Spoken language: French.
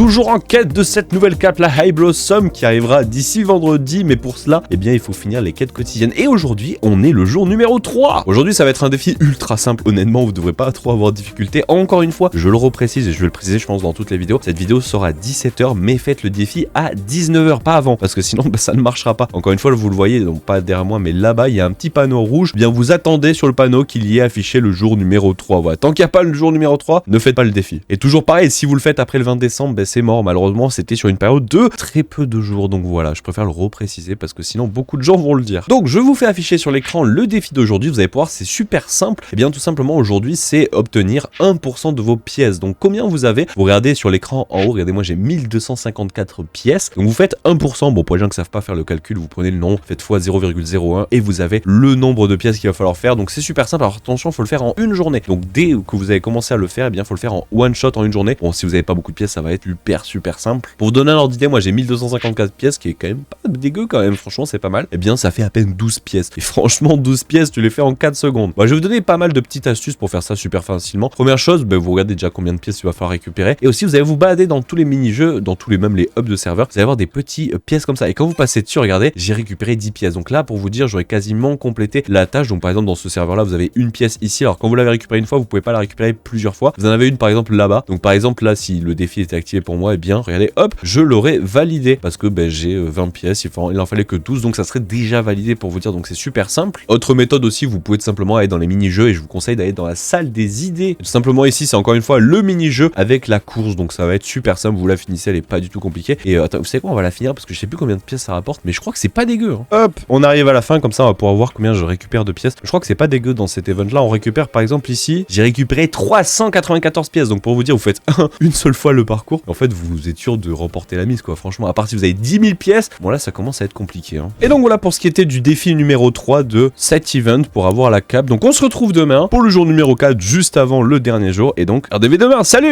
Toujours en quête de cette nouvelle cape, la High Blossom, qui arrivera d'ici vendredi, mais pour cela, eh bien, il faut finir les quêtes quotidiennes. Et aujourd'hui, on est le jour numéro 3. Aujourd'hui, ça va être un défi ultra simple. Honnêtement, vous devrez pas trop avoir de difficulté. Encore une fois, je le reprécise et je vais le préciser, je pense, dans toutes les vidéos. Cette vidéo sera à 17h, mais faites le défi à 19h, pas avant, parce que sinon, ça ne marchera pas. Encore une fois, vous le voyez, donc pas derrière moi, mais là-bas, il y a un petit panneau rouge. Eh bien, vous attendez sur le panneau qu'il y ait affiché le jour numéro 3. Voilà. Tant qu'il n'y a pas le jour numéro 3, ne faites pas le défi. Et toujours pareil, si vous le faites après le 20 décembre, ben, c'est mort. Malheureusement, c'était sur une période de très peu de jours. Donc voilà, je préfère le repréciser parce que sinon, beaucoup de gens vont le dire. Donc, je vous fais afficher sur l'écran le défi d'aujourd'hui. Vous allez pouvoir, c'est super simple. Et bien, tout simplement, aujourd'hui, c'est obtenir 1% de vos pièces. Donc, combien vous avez? Vous regardez sur l'écran en haut, regardez-moi, j'ai 1254 pièces. Donc, vous faites 1%. Bon, pour les gens qui ne savent pas faire le calcul, vous prenez le nom, faites x 0,01 et vous avez le nombre de pièces qu'il va falloir faire. Donc, c'est super simple. Alors, attention, il faut le faire en une journée. Donc, dès que vous avez commencé à le faire, eh bien, il faut le faire en one shot en une journée. Bon, si vous n'avez pas beaucoup de pièces, ça va être super simple. Pour vous donner un ordre d'idée, moi, j'ai 1254 pièces, qui est quand même pas dégueu quand même. Franchement, c'est pas mal. Eh bien, ça fait à peine 12 pièces. Et franchement, 12 pièces, tu les fais en 4 secondes. Bon, je vais vous donner pas mal de petites astuces pour faire ça super facilement. Première chose, ben, vous regardez déjà combien de pièces il va falloir récupérer. Et aussi, vous allez vous balader dans tous les mini-jeux, dans tous les même les hubs de serveurs. Vous allez avoir des petits pièces comme ça. Et quand vous passez dessus, regardez, j'ai récupéré 10 pièces. Donc là, pour vous dire, j'aurais quasiment complété la tâche. Donc par exemple, dans ce serveur-là, vous avez une pièce ici. Alors quand vous l'avez récupérée une fois, vous pouvez pas la récupérer plusieurs fois. Vous en avez une par exemple là-bas. Donc par exemple, là, si le défi était activé pour moi, eh bien, regardez, hop, je l'aurais validé. Parce que ben, j'ai 20 pièces, il en fallait que 12. Donc ça serait déjà validé pour vous dire. Donc c'est super simple. Autre méthode aussi, vous pouvez tout simplement aller dans les mini-jeux. Et je vous conseille d'aller dans la salle des idées. Tout simplement ici, c'est encore une fois le mini-jeu avec la course. Donc ça va être super simple. Vous la finissez, elle est pas du tout compliquée. Et attends, vous savez quoi, on va la finir parce que je sais plus combien de pièces ça rapporte. Mais je crois que c'est pas dégueu. Hein. Hop, on arrive à la fin. Comme ça, on va pouvoir voir combien je récupère de pièces. Je crois que c'est pas dégueu dans cet event là. On récupère par exemple ici, j'ai récupéré 394 pièces. Donc pour vous dire, vous faites une seule fois le parcours. En fait, vous êtes sûr de remporter la mise quoi. Franchement, à part si vous avez 10 000 pièces, bon là ça commence à être compliqué. Hein. Et donc voilà pour ce qui était du défi numéro 3 de cet event pour avoir la cape. Donc on se retrouve demain pour le jour numéro 4 juste avant le dernier jour. Et donc RDV demain. Salut!